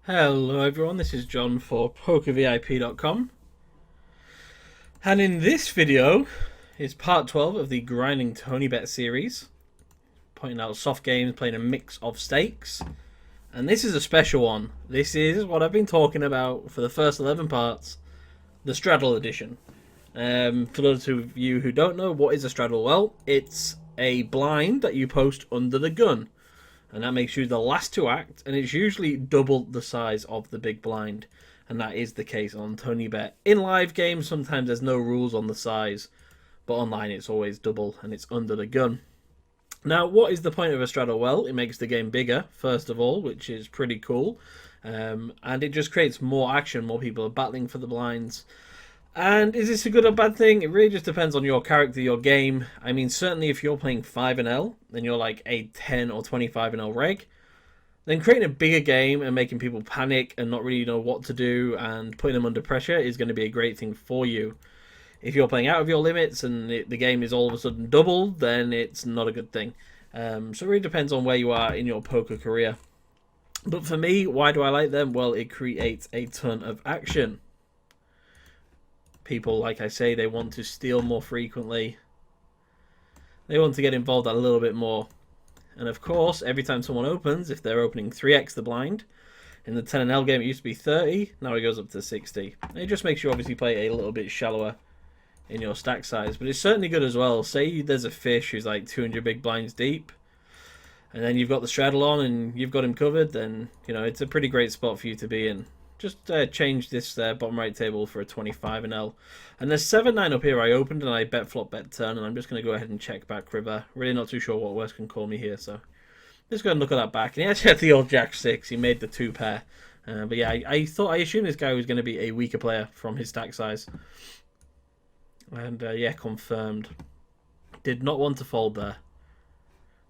Hello everyone, this is John for PokerVIP.com, and in this video is part 12 of the Grinding TonyBet series, pointing out soft games, playing a mix of stakes, and this is a special one. This is what I've been talking about for the first 11 parts, the Straddle edition. For those of you who don't know, what is a Straddle? Well, it's a blind that you post under the gun. And that makes you the last to act, and it's usually double the size of the big blind, and that is the case on TonyBet. In live games, sometimes there's no rules on the size, but online it's always double, and it's under the gun. Now, what is the point of a straddle? Well, it makes the game bigger, first of all, which is pretty cool, and it just creates more action, more people are battling for the blinds. And is this a good or bad thing? It really just depends on your character, your game. I mean, certainly if you're playing 5-L, then you're like a 10 or 25-L reg, then creating a bigger game and making people panic and not really know what to do and putting them under pressure is going to be a great thing for you. If you're playing out of your limits and the game is all of a sudden doubled, then it's not a good thing. So it really depends on where you are in your poker career. But for me, why do I like them? Well, it creates a ton of action. People, like I say, they want to steal more frequently. They want to get involved a little bit more. And of course, every time someone opens, if they're opening 3x the blind, in the 10-L game it used to be 30, now it goes up to 60. It just makes you obviously play a little bit shallower in your stack size, but it's certainly good as well. Say there's a fish who's like 200 big blinds deep, and then you've got the straddle on and you've got him covered, then it's a pretty great spot for you to be in. Just change this bottom right table for a 25-L. And there's 7-9 up here I opened, and I bet flop, bet turn, and I'm just going to go ahead and check back river. Really not too sure what worse can call me here, so just go and look at that back. And he actually had the old jack 6. He made the 2 pair. But yeah, I assumed this guy was going to be a weaker player from his stack size. And yeah, confirmed. Did not want to fold there.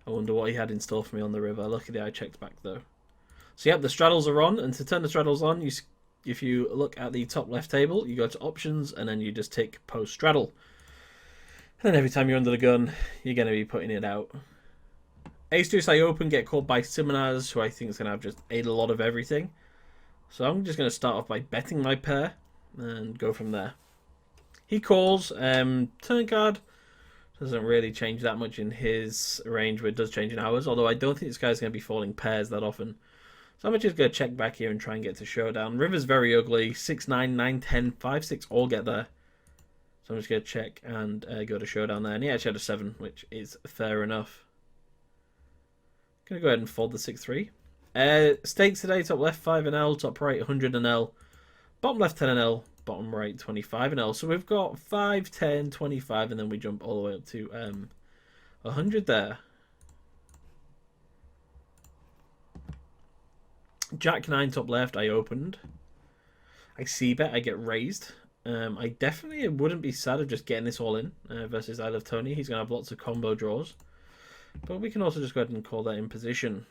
I wonder what he had in store for me on the river. Luckily I checked back though. So yep, the straddles are on, and to turn the straddles on, if you look at the top left table, you go to options, and then you just tick post straddle. And then every time you're under the gun, you're going to be putting it out. Ace deuce I open, get called by Simonaz, who I think is going to have just a lot of everything. So I'm just going to start off by betting my pair, and go from there. He calls, turn card. Doesn't really change that much in his range, but it does change in ours, although I don't think this guy's going to be folding pairs that often. So I'm just going to check back here and try and get to showdown. River's very ugly. 6, 9, 9, 10, 5, 6 all get there. So I'm just going to check and go to showdown there. And he actually had a 7, which is fair enough. Going to go ahead and fold the 6-3. Stakes today, top left 5-L, top right 100-L, bottom left 10-L, bottom right 25-L. So we've got 5, 10, 25, and then we jump all the way up to 100 there. Jack 9 top left, I opened. I c-bet, I get raised. I definitely wouldn't be sad of just getting this all in versus I Love Tony. He's going to have lots of combo draws. But we can also just go ahead and call that in position.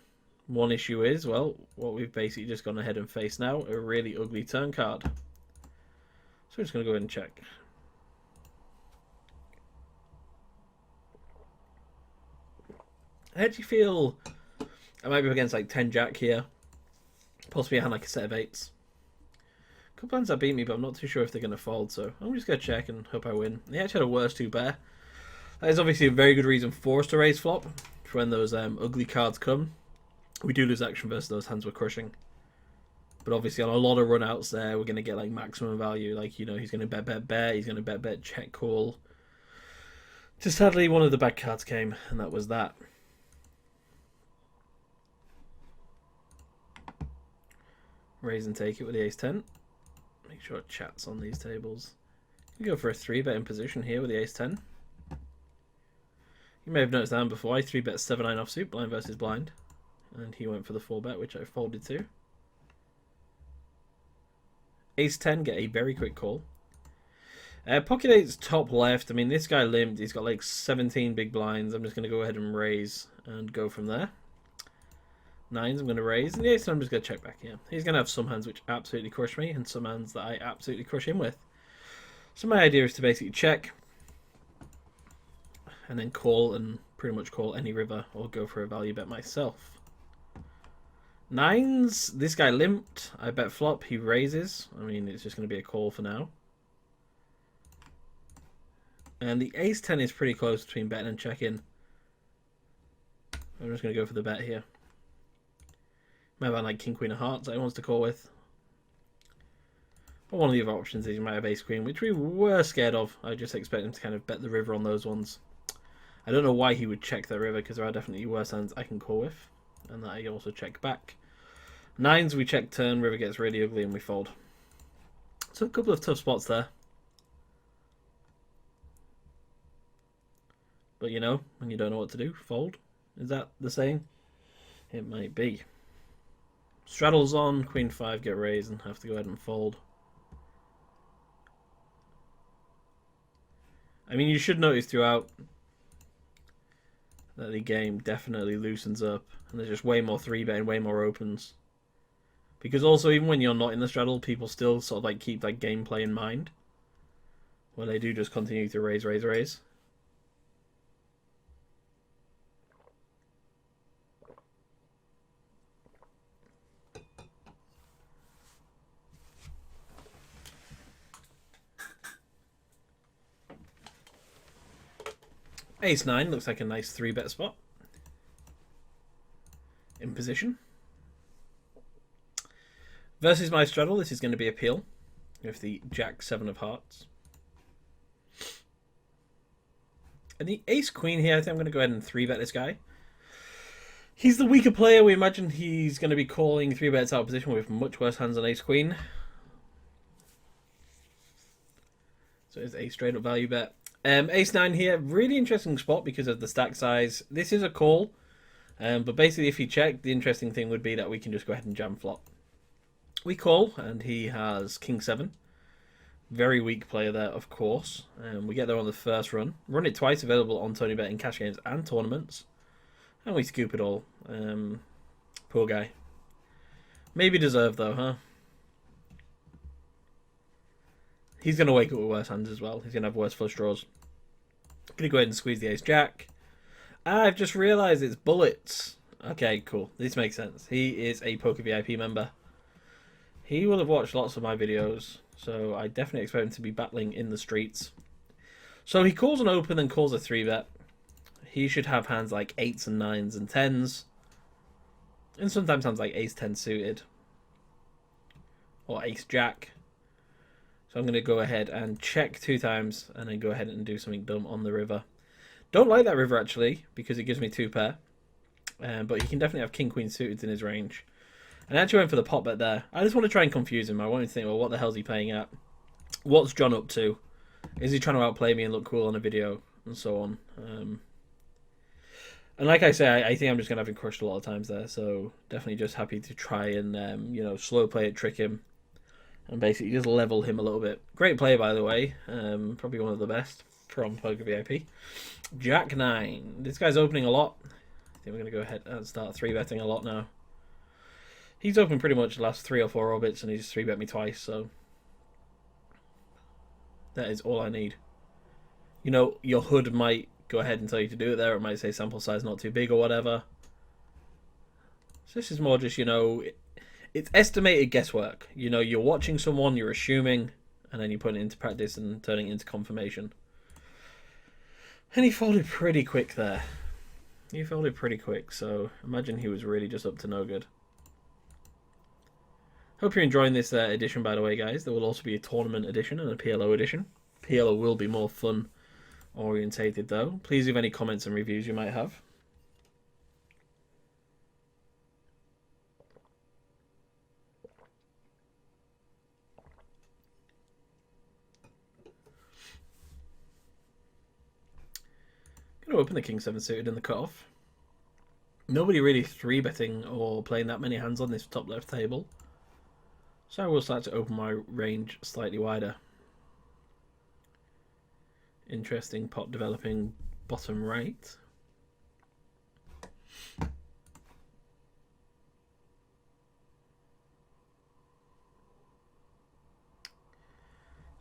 One issue is, well, what we've basically just gone ahead and faced now, a really ugly turn card. So we're just going to go ahead and check. I actually feel I might be up against like 10 Jack here. Possibly a hand like a set of 8s. A couple hands that beat me, but I'm not too sure if they're going to fold, so I'm just going to check and hope I win. They actually had a worse 2 pair. That is obviously a very good reason for us to raise flop, for when those ugly cards come. We do lose action versus those hands we're crushing. But obviously on a lot of runouts there, we're going to get like maximum value. Like, he's going to bet, he's going to bet, check call. Just sadly, one of the bad cards came, and that was that. Raise and take it with the ace-10. Make sure it chats on these tables. You can go for a 3-bet in position here with the ace-10. You may have noticed that before. I 3-bet 7-9 offsuit, blind versus blind. And he went for the 4-bet, which I folded to. Ace-10, get a very quick call. Pocket 8's top left. I mean, this guy limped. He's got like 17 big blinds. I'm just going to go ahead and raise and go from there. 9s I'm going to raise, and the ace I'm just going to check back here. He's going to have some hands which absolutely crush me, and some hands that I absolutely crush him with. So my idea is to basically check, and then call, and pretty much call any river, or go for a value bet myself. Nines, this guy limped. I bet flop, he raises. I mean, it's just going to be a call for now. And the ace-10 is pretty close between betting and checking. I'm just going to go for the bet here. Might have like king-queen of hearts that he wants to call with. Or one of the other options is you might have ace-queen, which we were scared of. I just expect him to kind of bet the river on those ones. I don't know why he would check that river, because there are definitely worse hands I can call with. And that I also check back. Nines, we check turn, river gets really ugly and we fold. So a couple of tough spots there. But you know, when you don't know what to do, fold. Is that the saying? It might be. Straddle's on, queen 5 get raised and have to go ahead and fold. I mean, you should notice throughout that the game definitely loosens up. And there's just way more 3-betting, way more opens. Because also, even when you're not in the straddle, people still sort of like keep that gameplay in mind. Where they do just continue to raise, raise, raise. Ace-9 looks like a nice 3-bet spot. In position. Versus my straddle, this is going to be a peel with the Jack-7 of hearts. And the ace-queen here, I think I'm going to go ahead and 3-bet this guy. He's the weaker player. We imagine he's going to be calling 3-bets out of position with much worse hands than ace-queen. So it's a straight-up value bet. Ace-9 here, really interesting spot because of the stack size. This is a call, but basically if he checked, the interesting thing would be that we can just go ahead and jam flop. We call, and he has king-7. Very weak player there, of course. We get there on the first run. Run it twice, available on TonyBet in cash games and tournaments. And we scoop it all. Poor guy. Maybe deserved though, huh? He's going to wake up with worse hands as well. He's going to have worse flush draws. Going to go ahead and squeeze the ace-jack. I've just realised it's bullets. Okay, cool. This makes sense. He is a Poker VIP member. He will have watched lots of my videos, so I definitely expect him to be battling in the streets. So he calls an open and calls a 3-bet. He should have hands like 8s and 9s and 10s. And sometimes hands like ace-10 suited. Or ace-jack. So I'm going to go ahead and check 2 times and then go ahead and do something dumb on the river. Don't like that river actually because it gives me 2 pair. But he can definitely have king-queen suited in his range. And I actually went for the pot bet there. I just want to try and confuse him. I want him to think, well, what the hell is he playing at? What's John up to? Is he trying to outplay me and look cool on a video? And so on. And like I say, I think I'm just going to have him crushed a lot of times there. So definitely just happy to try and, slow play it, trick him. And basically just level him a little bit. Great player, by the way. Probably one of the best from Poker VIP. Jack-9. This guy's opening a lot. I think we're going to go ahead and start 3-betting a lot now. He's opened pretty much the last 3 or 4 orbits and he's 3-bet me twice, so that is all I need. You know, your HUD might go ahead and tell you to do it there. It might say sample size not too big or whatever. So this is more just, it's estimated guesswork. You're watching someone, you're assuming, and then you put it into practice and turning it into confirmation. And he folded pretty quick there. He folded pretty quick, so imagine he was really just up to no good. Hope you're enjoying this edition, by the way, guys. There will also be a tournament edition and a PLO edition. PLO will be more fun orientated, though. Please leave any comments and reviews you might have. Going to open the king-7 suited in the cutoff. Nobody really 3-betting or playing that many hands on this top left table. So I will start to open my range slightly wider. Interesting pot developing bottom right.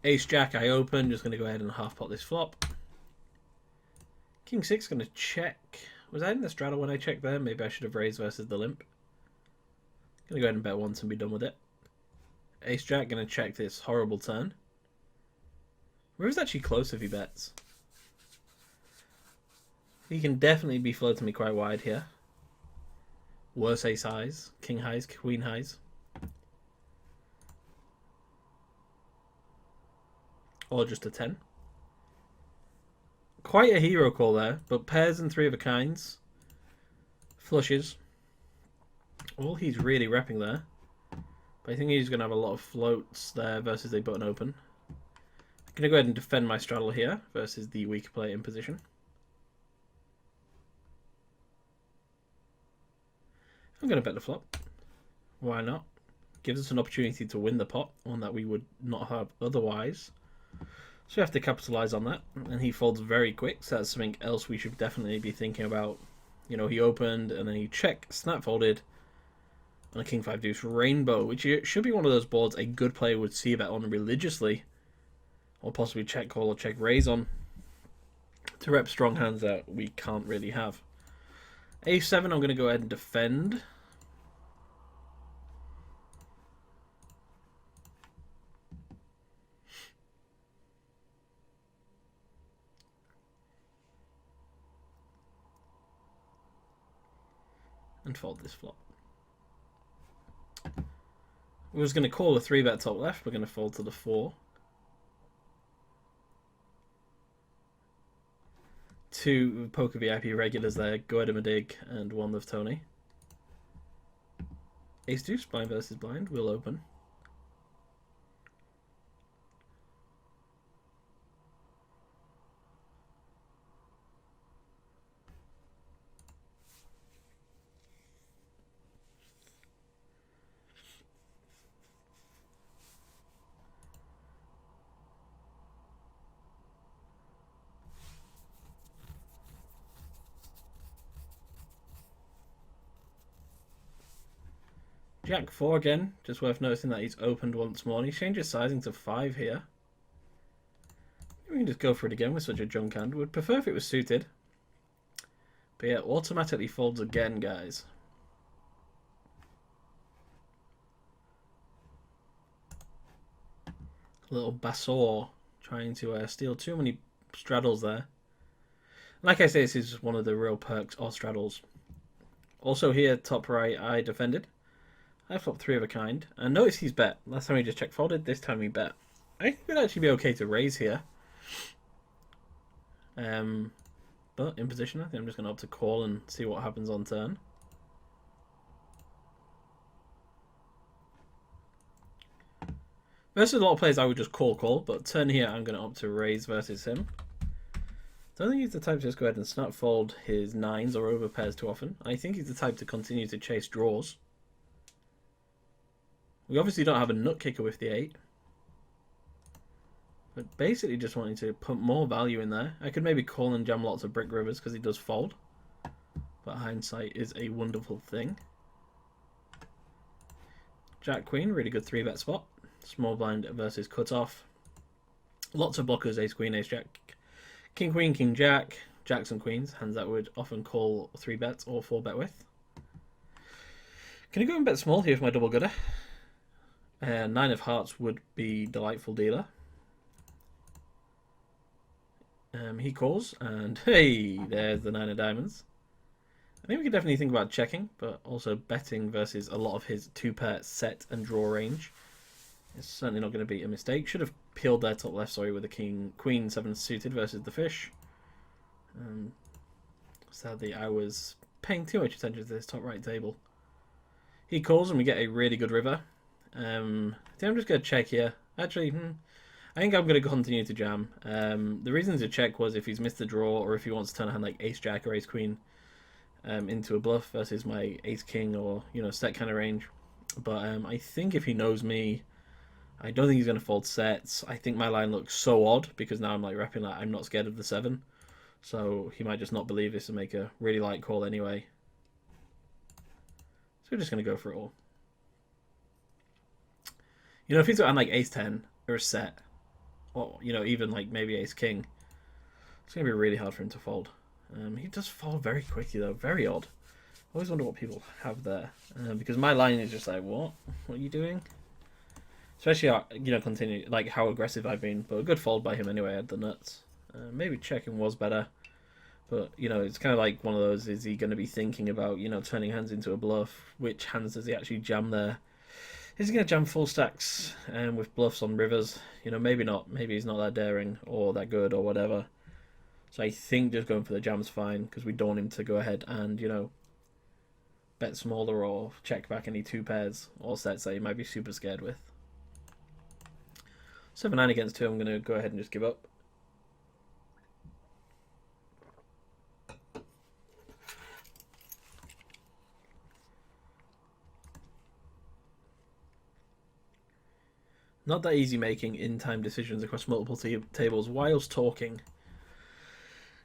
Ace-jack I open, just going to go ahead and half pot this flop. King-6 going to check. Was I in the straddle when I checked there? Maybe I should have raised versus the limp. Gonna go ahead and bet once and be done with it. Ace Jack, gonna check this horrible turn. River's actually close if he bets. He can definitely be floating me quite wide here. Worse ace highs, king highs, queen highs. Or just a 10. Quite a hero call there, but pairs and three of a kinds. Flushes. All he's really repping there. But I think he's going to have a lot of floats there versus a button open. I'm going to go ahead and defend my straddle here versus the weaker player in position. I'm going to bet the flop. Why not? Gives us an opportunity to win the pot, one that we would not have otherwise. So we have to capitalise on that. And he folds very quick, so that's something else we should definitely be thinking about. You know, he opened and then he checked, snap folded on a king 5 deuce rainbow, which should be one of those boards a good player would see bet on religiously, or possibly check call or check raise on, to rep strong hands that we can't really have. A7, I'm going to go ahead and defend. And fold this flop. We was going to call a 3-bet top left. We're going to fold to the 4. 2 Poker VIP regulars there. Go ahead and dig, and 1 with Tony. Ace deuce, blind versus blind. We'll open. Jack 4 again, just worth noticing that he's opened once more. And he changes sizing to 5 here. We can just go for it again with such a junk hand. Would prefer if it was suited. But yeah, automatically folds again, guys. Little Basor trying to steal too many straddles there. Like I say, this is one of the real perks of straddles. Also here, top right, I defended. I flopped 3 of a kind. And notice he's bet. Last time he just check folded, this time he bet. I think it would actually be okay to raise here. But in position, I think I'm just going to opt to call and see what happens on turn. Versus a lot of players, I would just call, but turn here, I'm going to opt to raise versus him. Don't think he's the type to just go ahead and snap fold his 9s or over pairs too often. I think he's the type to continue to chase draws. We obviously don't have a nut kicker with the 8. But basically just wanting to put more value in there. I could maybe call and jam lots of brick rivers because he does fold. But hindsight is a wonderful thing. Jack Queen, really good 3-bet spot. Small blind versus cutoff. Lots of blockers, ace queen, ace jack. King queen, king jack. Jacks and queens, hands that would often call 3-bets or 4-bet with. Can I go and bet small here for my double gooder? 9 of hearts would be delightful dealer. He calls, and hey, there's the 9 of diamonds. I think we could definitely think about checking, but also betting versus a lot of his 2-pair set and draw range. It's certainly not going to be a mistake. Should have peeled their top left, sorry, with the king, queen 7 suited versus the fish. Sadly, I was paying too much attention to this top right table. He calls, and we get a really good river. I think I'm just going to check here. Actually, I think I'm going to continue to jam. The reason to check was if he's missed the draw or if he wants to turn a hand like ace jack or ace queen into a bluff versus my ace king or, you know, set kind of range. But I think if he knows me, I don't think he's going to fold sets. I think my line looks so odd because now I'm like repping like I'm not scared of the 7. So he might just not believe this and make a really light call anyway. So we're just going to go for it all. You know, if he's got like ace 10 or a set, or, you know, even like maybe ace king, it's going to be really hard for him to fold. He does fold very quickly though, very odd. always wonder what people have there. Because my line is just like, what? What are you doing? Especially, continue like how aggressive I've been. But a good fold by him anyway. I had the nuts. Maybe checking was better. But, it's kind of like one of those, is he going to be thinking about, turning hands into a bluff? Which hands does he actually jam there? Is he going to jam full stacks with bluffs on rivers? Maybe not. Maybe he's not that daring or that good or whatever. So I think just going for the jam's fine, because we don't want him to go ahead and, bet smaller or check back any two pairs or sets that he might be super scared with. 7-9 against 2, I'm going to go ahead and just give up. Not that easy making in-time decisions across multiple tables whilst talking.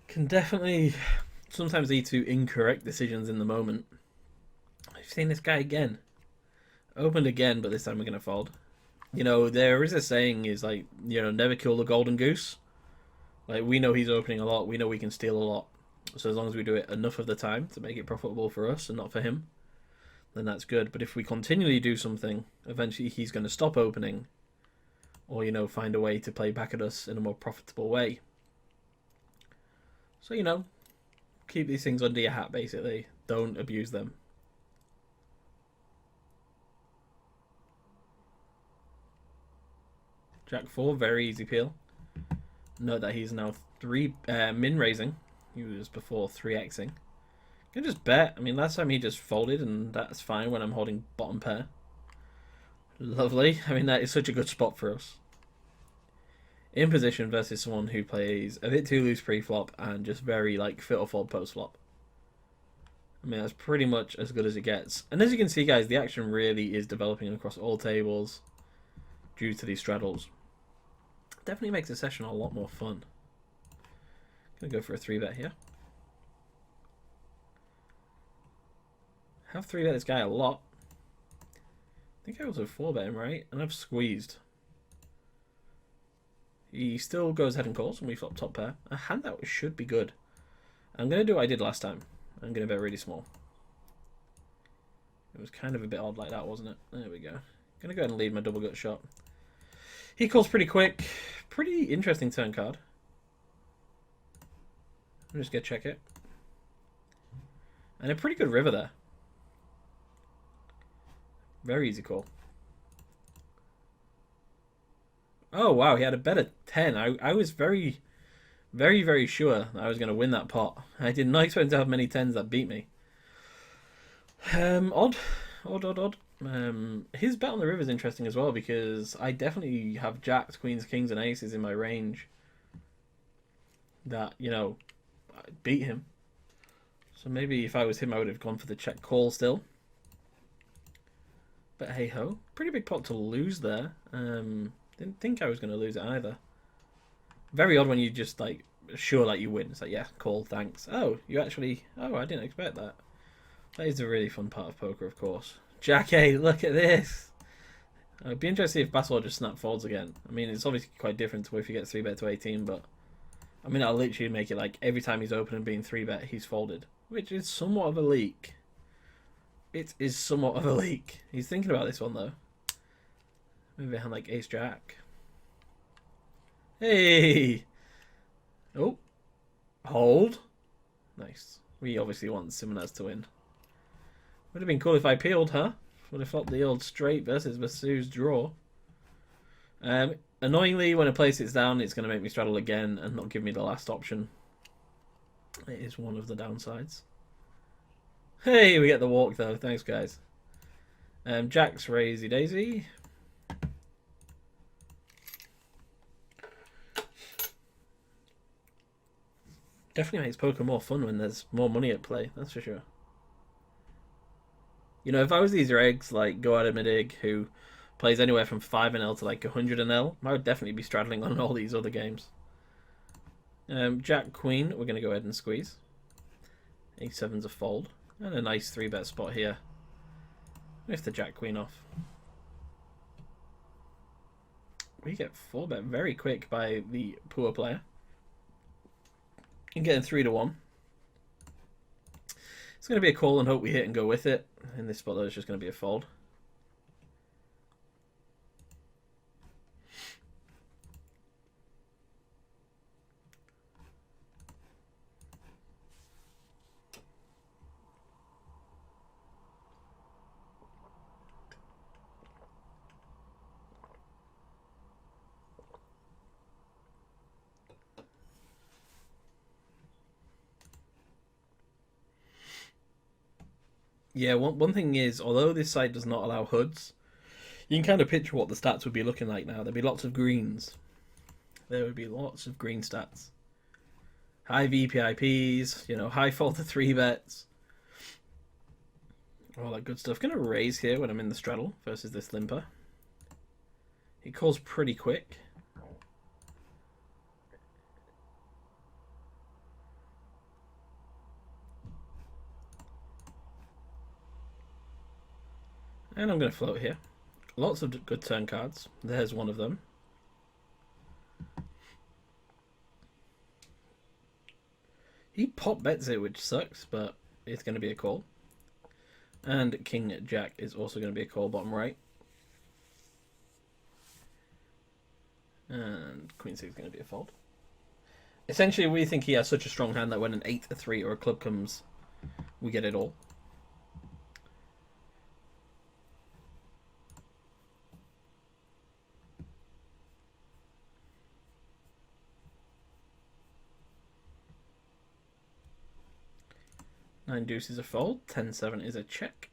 Can definitely sometimes lead to incorrect decisions in the moment. I've seen this guy again. Opened again, but this time we're going to fold. There is a saying is like, never kill the golden goose. Like, we know he's opening a lot. We know we can steal a lot. So as long as we do it enough of the time to make it profitable for us and not for him, then that's good. But if we continually do something, eventually he's going to stop opening, or, find a way to play back at us in a more profitable way. So, keep these things under your hat, basically. Don't abuse them. Jack 4, very easy peel. Note that he's now 3 min raising. He was before 3xing. Can just bet. I mean, last time he just folded, and that's fine when I'm holding bottom pair. Lovely. I mean, that is such a good spot for us. In position versus someone who plays a bit too loose pre-flop and just very, fit or fold post-flop. I mean, that's pretty much as good as it gets. And as you can see, guys, the action really is developing across all tables due to these straddles. Definitely makes the session a lot more fun. Gonna go for a 3-bet here. Have 3-bet this guy a lot. I think I also 4-bet him, right? And I've squeezed. He still goes ahead and calls when we flop top pair. A hand that should be good. I'm going to do what I did last time. I'm going to bet really small. It was kind of a bit odd like that, wasn't it? There we go. Going to go ahead and lead my double gut shot. He calls pretty quick. Pretty interesting turn card. I'm just going to check it. And a pretty good river there. Very easy call. Oh, wow, he had a better 10. I was very, very, very sure that I was going to win that pot. I did not expect him to have many 10s that beat me. Odd. His bet on the river is interesting as well, because I definitely have jacks, queens, kings, and aces in my range that, beat him. So maybe if I was him, I would have gone for the check call still. But hey ho, pretty big pot to lose there. Didn't think I was going to lose it either. Very odd when you just sure you win. It's like, yeah, call, thanks. Oh, you actually. Oh, I didn't expect that. That is a really fun part of poker, of course. Jack 8, look at this. It'd be interesting if Bassel just snap folds again. I mean, it's obviously quite different to if you get 3-bet to 18, but I mean, I'll literally make it every time he's open and being 3-bet, he's folded, which is somewhat of a leak. It is somewhat of a leak. He's thinking about this one, though. Maybe a hand like Ace Jack. Hey! Oh. Hold. Nice. We obviously want Simonas to win. Would have been cool if I peeled, huh? Would have flopped the old straight versus Masu's draw. Annoyingly, when a play sits down, it's going to make me straddle again and not give me the last option. It is one of the downsides. Hey, we get the walk though. Thanks, guys. Jack's Raisy Daisy. Definitely makes poker more fun when there's more money at play, that's for sure. If I was these regs like Go Out of Midig, who plays anywhere from 5NL to 100NL, I would definitely be straddling on all these other games. Jack Queen, we're going to go ahead and squeeze. A7's a fold. And a nice 3-bet spot here. With the Jack Queen off. We get 4-bet very quick by the poor player. And getting 3-1. It's going to be a call and hope we hit and go with it. In this spot, though, it's just going to be a fold. Yeah, one thing is, although this site does not allow hoods, you can kind of picture what the stats would be looking like now. There'd be lots of greens. There would be lots of green stats. High VPIPs, high fault to 3-bets. All that good stuff. Going to raise here when I'm in the straddle versus this limper. He calls pretty quick. And I'm going to float here. Lots of good turn cards. There's one of them. He pop bets it, which sucks, but it's going to be a call. And King Jack is also going to be a call bottom right. And Queen 6 is going to be a fold. Essentially, we think he has such a strong hand that when an 8, a 3, or a club comes, we get it all. Nine deuce is a fold. 10-7 is a check.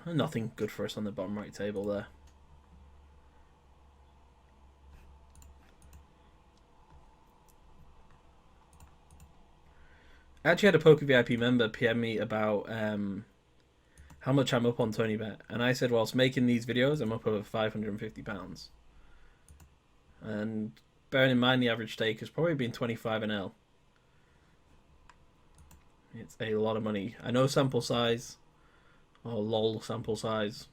Nothing good for us on the bottom right table there. I actually had a Poker VIP member PM me about how much I'm up on TonyBet, and I said whilst making these videos I'm up over £550. And bearing in mind the average stake has probably been 25 an L. It's a lot of money. I know sample size, or lol sample size,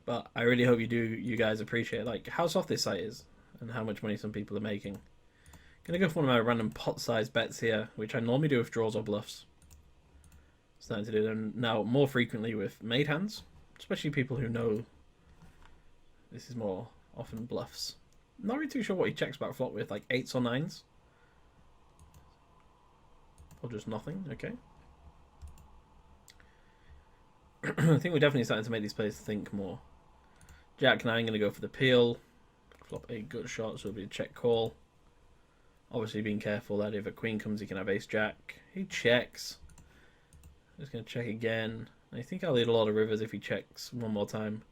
but I really hope you guys appreciate like how soft this site is and how much money some people are making. Gonna go for one of my random pot size bets here, which I normally do with draws or bluffs. Starting to do them now more frequently with made hands, especially people who know this is more often bluffs. Not really too sure what he checks back flop with, like 8s or 9s. Or just nothing, okay. I think we're definitely starting to make these players think more. Jack 9 going to go for the peel. Flop a good shot, so it'll be a check call. Obviously being careful that if a queen comes he can have ace jack. He checks. Just going to check again. I think I'll lead a lot of rivers if he checks one more time.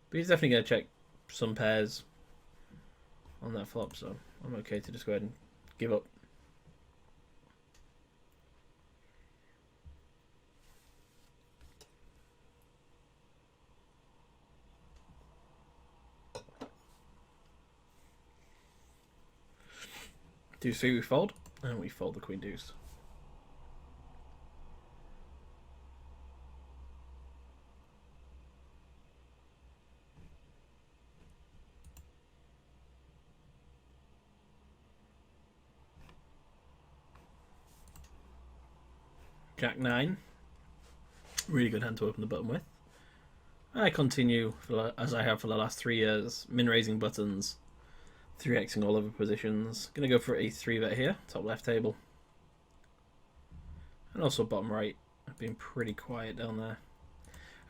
But he's definitely going to check some pairs on that flop, so I'm okay to just go ahead and give up. Deuce 3 we fold, and we fold the queen deuce. Jack 9. Really good hand to open the button with. I continue, as I have for the last 3 years, min-raising buttons, 3xing all over positions. Going to go for a 3-bet here, top left table. And also bottom right. I've been pretty quiet down there.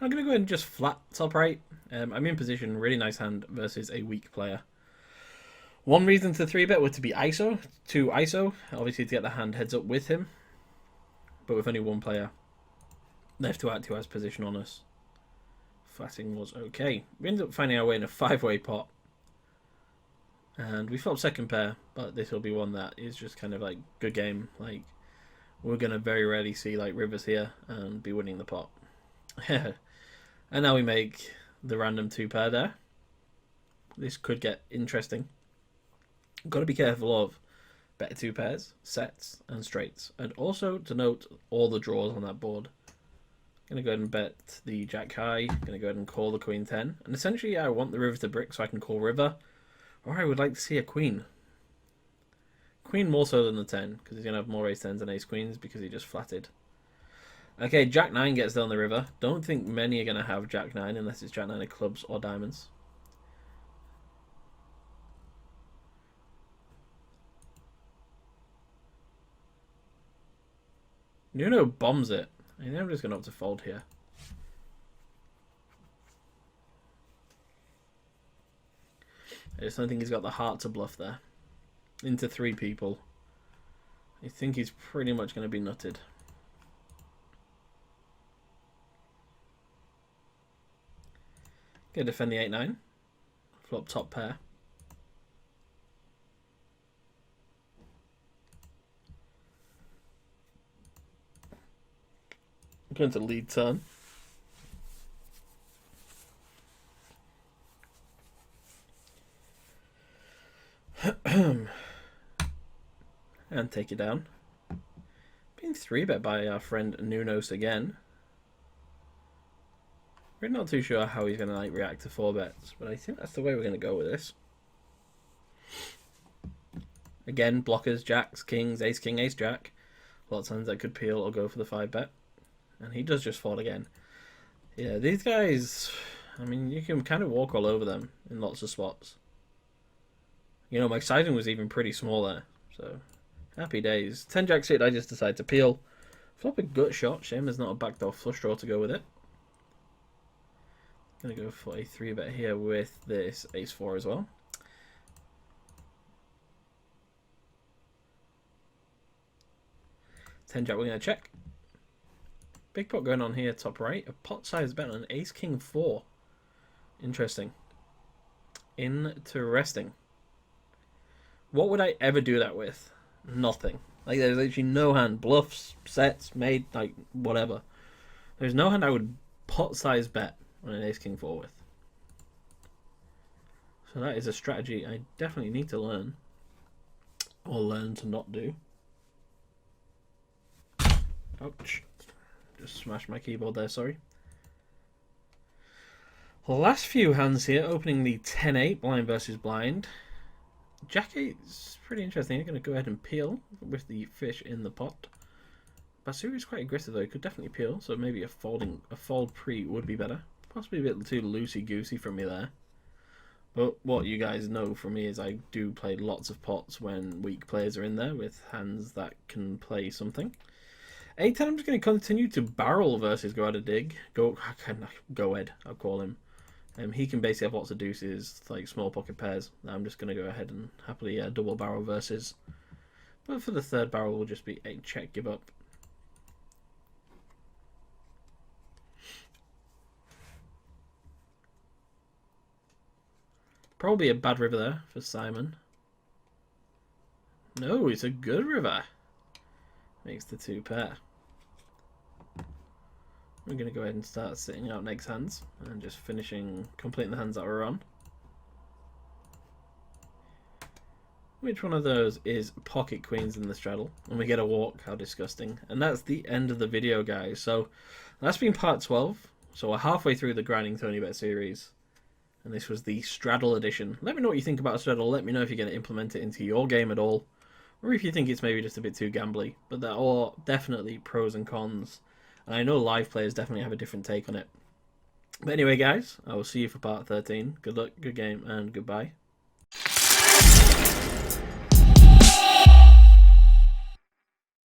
I'm going to go ahead and just flat top right. I'm in position, really nice hand versus a weak player. One reason to 3-bet was to be ISO, to ISO, obviously to get the hand heads up with him. But with only one player left to act who has position on us, flatting was okay. We ended up finding our way in a 5-way pot. And we flop second pair, but this will be one that is just kind of like good game. Like we're gonna very rarely see like rivers here and be winning the pot. And now we make the random 2-pair there. This could get interesting. Got to be careful of better 2 pairs, sets, and straights, and also to note all the draws on that board. Gonna go ahead and bet the jack high. Gonna go ahead and call the queen 10, and essentially I want the river to brick so I can call river. Or I would like to see a queen. Queen more so than the 10, because he's going to have more ace-10s and ace-queens because he just flatted. Okay, Jack-9 gets down the river. Don't think many are going to have Jack-9 unless it's Jack-9 of clubs or diamonds. Nuno bombs it. I think I'm just going to have to fold here. I just don't think he's got the heart to bluff there. Into 3 people. I think he's pretty much going to be nutted. Gonna defend the 8-9. Flop top pair. I'm going to lead turn. And take it down. Being 3-bet by our friend Nunos again. We're not too sure how he's going to react to 4-bets, but I think that's the way we're going to go with this. Again, blockers, jacks, kings, ace, king, ace, jack. A lot of times that could peel or go for the 5-bet. And he does just fold again. Yeah, these guys, I mean, you can kind of walk all over them in lots of spots. You know, my sizing was even pretty small there, so happy days. 10 jack suited, I just decided to peel. Flop a gut shot. Shame there's not a backdoor flush draw to go with it. Gonna go for a 3-bet here with this ace-4 as well. Ten jack, we're gonna check. Big pot going on here, top right. A pot size bet on an ace-king 4. Interesting. Interesting. What would I ever do that with? Nothing. Like, there's literally no hand. Bluffs, sets, made, like, whatever. There's no hand I would pot-size bet on an ace-king 4 with. So that is a strategy I definitely need to learn. Or learn to not do. Ouch. Just smashed my keyboard there, sorry. Last few hands here, opening the 10-8, blind versus blind. Jack-8 is pretty interesting. You're going to go ahead and peel with the fish in the pot. Basuri is quite aggressive though. He could definitely peel, so maybe a fold pre would be better. Possibly a bit too loosey-goosey from me there. But what you guys know from me is I do play lots of pots when weak players are in there with hands that can play something. 8-10, I'm just going to continue to barrel versus go at a dig. Go Ed, I'll call him. He can basically have lots of deuces, like small pocket pairs. I'm just going to go ahead and happily double barrel versus. But for the third barrel, will just be a check, give up. Probably a bad river there for Simon. No, it's a good river. Makes the 2 pair. We're going to go ahead and start sitting out next hands and just completing the hands that we're on. Which one of those is pocket queens in the straddle? And we get a walk, how disgusting. And that's the end of the video, guys. So that's been part 12. So we're halfway through the Grinding TonyBet series. And this was the Straddle edition. Let me know what you think about Straddle. Let me know if you're going to implement it into your game at all. Or if you think it's maybe just a bit too gambly. But there are definitely pros and cons. And I know live players definitely have a different take on it. But anyway, guys, I will see you for part 13. Good luck, good game, and goodbye.